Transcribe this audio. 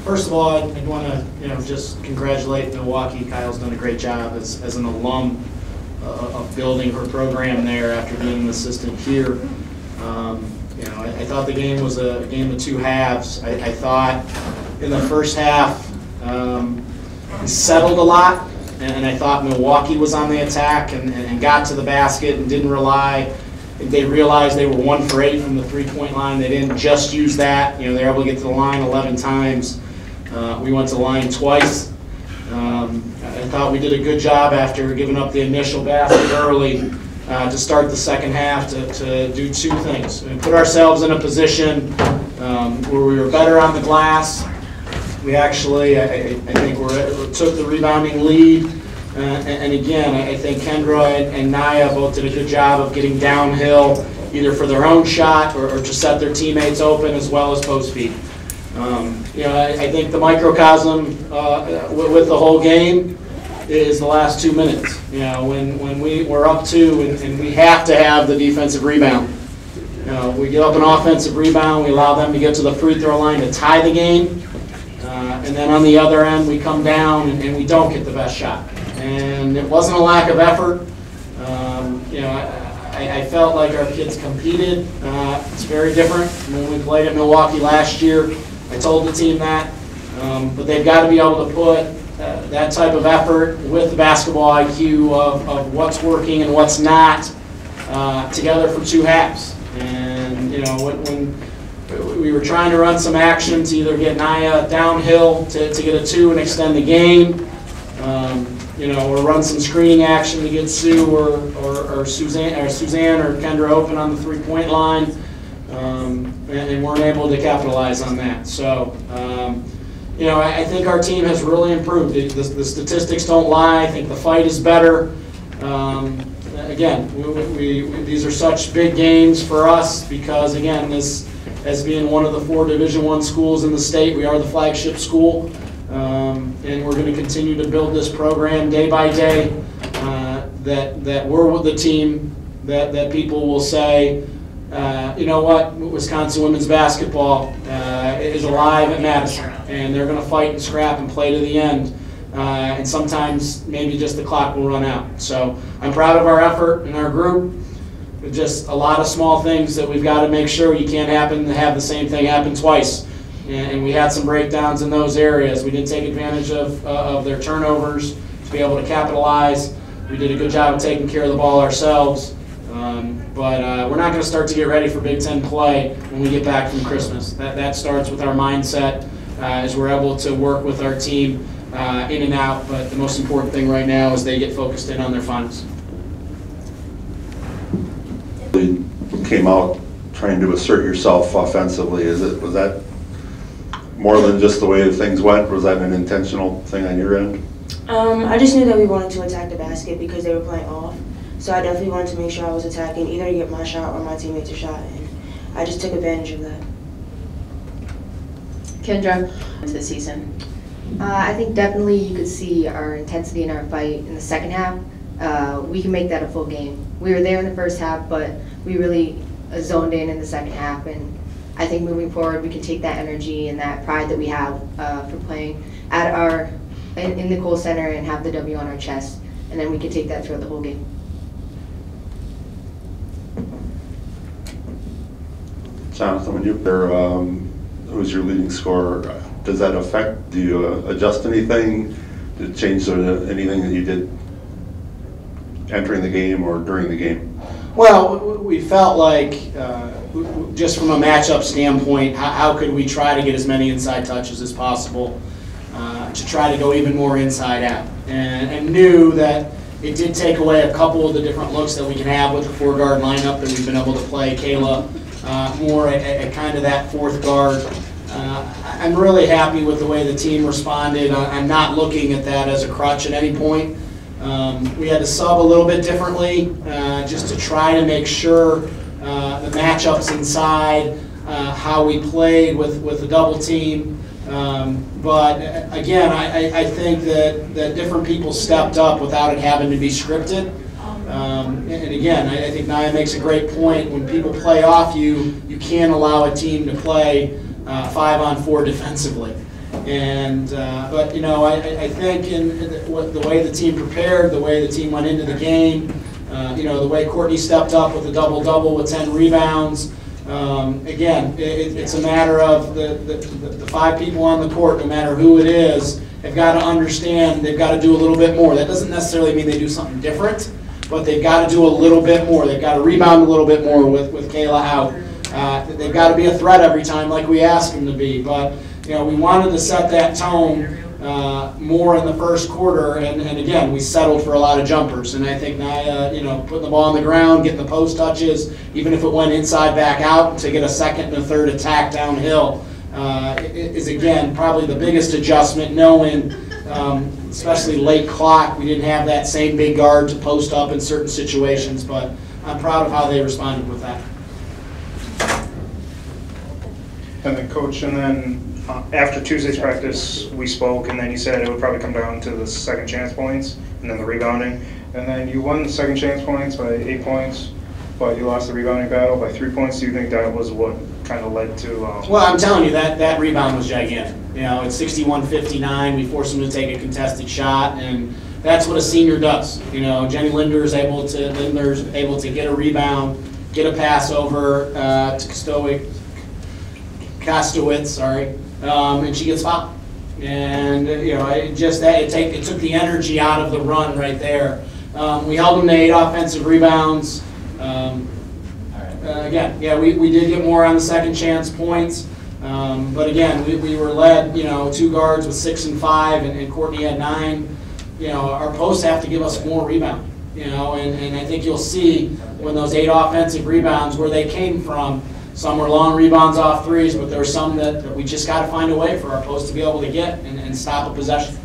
First of all, I'd want to just congratulate Milwaukee. Kyle's done a great job as an alum of building her program there after being an assistant here. I thought the game was a game of two halves. I thought in the first half we settled a lot, and I thought Milwaukee was on the attack and got to the basket and didn't rely. They realized they were 1 for 8 from the three-point line. They didn't just use that. They were able to get to the line 11 times. We went to the line twice. I thought we did a good job after giving up the initial basket early to start the second half to do two things. We put ourselves in a position where we were better on the glass. We actually, I think, took the rebounding lead. And again, I think Kendra and Naya both did a good job of getting downhill, either for their own shot or to set their teammates open, as well as post feed. I think the microcosm with the whole game is the last 2 minutes. When we're up 2 and we have to have the defensive rebound. We give up an offensive rebound, we allow them to get to the free throw line to tie the game, and then on the other end we come down and we don't get the best shot. And it wasn't a lack of effort. I felt like our kids competed. It's very different from when we played at Milwaukee last year. I told the team that. But they've got to be able to put that type of effort with the basketball IQ of what's working and what's not together for two halves. And when we were trying to run some action to either get Naya downhill to get a 2 and extend the game, or run some screening action to get Sue or Suzanne or Kendra open on the three-point line, and weren't able to capitalize on that. So, I think our team has really improved. The statistics don't lie. I think the fight is better. Again, these are such big games for us because, again, this as being one of the 4 Division I schools in the state, we are the flagship school. And we're going to continue to build this program day by day, that we're with the team that people will say, Wisconsin women's basketball is alive at Madison, and they're going to fight and scrap and play to the end. And sometimes maybe just the clock will run out. So I'm proud of our effort and our group. Just a lot of small things that we've got to make sure you can't have the same thing happen twice. And we had some breakdowns in those areas. We didn't take advantage of their turnovers to be able to capitalize. We did a good job of taking care of the ball ourselves. But we're not going to start to get ready for Big Ten play when we get back from Christmas. That starts with our mindset as we're able to work with our team in and out. But the most important thing right now is they get focused in on their finals. You came out trying to assert yourself offensively. Was that more than just the way things went? Was that an intentional thing on your end? I just knew that we wanted to attack the basket because they were playing off. So I definitely wanted to make sure I was attacking, either to get my shot or my teammates a shot. And I just took advantage of that. Kendra, into the season. I think definitely you could see our intensity in our fight in the second half. We can make that a full game. We were there in the first half, but we really zoned in the second half. And I think moving forward, we can take that energy and that pride that we have for playing at in the Kohl Center and have the W on our chest, and then we can take that throughout the whole game. Jonathan, when you're there, who's your leading scorer? Does that affect? Do you adjust anything? Did it change anything that you did entering the game or during the game? Well, we felt like, just from a matchup standpoint, how could we try to get as many inside touches as possible to try to go even more inside out, and knew that it did take away a couple of the different looks that we can have with the 4-guard lineup that we've been able to play Kayla more at kind of that 4th guard. I'm really happy with the way the team responded. I'm not looking at that as a crutch at any point. We had to sub a little bit differently just to try to make sure the matchups inside, how we played with the double team. But again, I think that different people stepped up without it having to be scripted. And again, I think Naya makes a great point. When people play off you, you can't allow a team to play 5-on-4 defensively. And but you know, I think in the way the team prepared, the way the team went into the game, you know, the way Courtney stepped up with a double-double with 10 rebounds. Again, it's a matter of the 5 people on the court, no matter who it is, have got to understand they've got to do a little bit more. That doesn't necessarily mean they do something different, but they've got to do a little bit more. They've got to rebound a little bit more with Kayla out. They've got to be a threat every time like we ask them to be. But you know, we wanted to set that tone more in the first quarter, and again, we settled for a lot of jumpers. And I think Naya, you know, putting the ball on the ground, getting the post touches, even if it went inside back out, to get a second and a third attack downhill is again probably the biggest adjustment, knowing especially late clock, we didn't have that same big guard to post up in certain situations, but I'm proud of how they responded with that. And then coach, and then after Tuesday's practice, we spoke, and then you said it would probably come down to the second chance points and then the rebounding. And then you won the second chance points by 8 points, but you lost the rebounding battle by 3 points. Do you think that was what kind of led to? Well, I'm telling you, that rebound was gigantic. You know, it's 61-59. We forced them to take a contested shot, and that's what a senior does. You know, Jenny Linder's able to get a rebound, get a pass over to Kostowitz, sorry. And she gets fouled. And you know, it took the energy out of the run right there. We held them to 8 offensive rebounds. Again, yeah, we did get more on the second chance points. But again, we were led, you know, 2 guards with 6 and 5, and Courtney had 9. You know, our posts have to give us more rebound. You know, and I think you'll see when those 8 offensive rebounds where they came from. Some were long rebounds off threes, but there were some that we just got to find a way for our post to be able to get and stop a possession.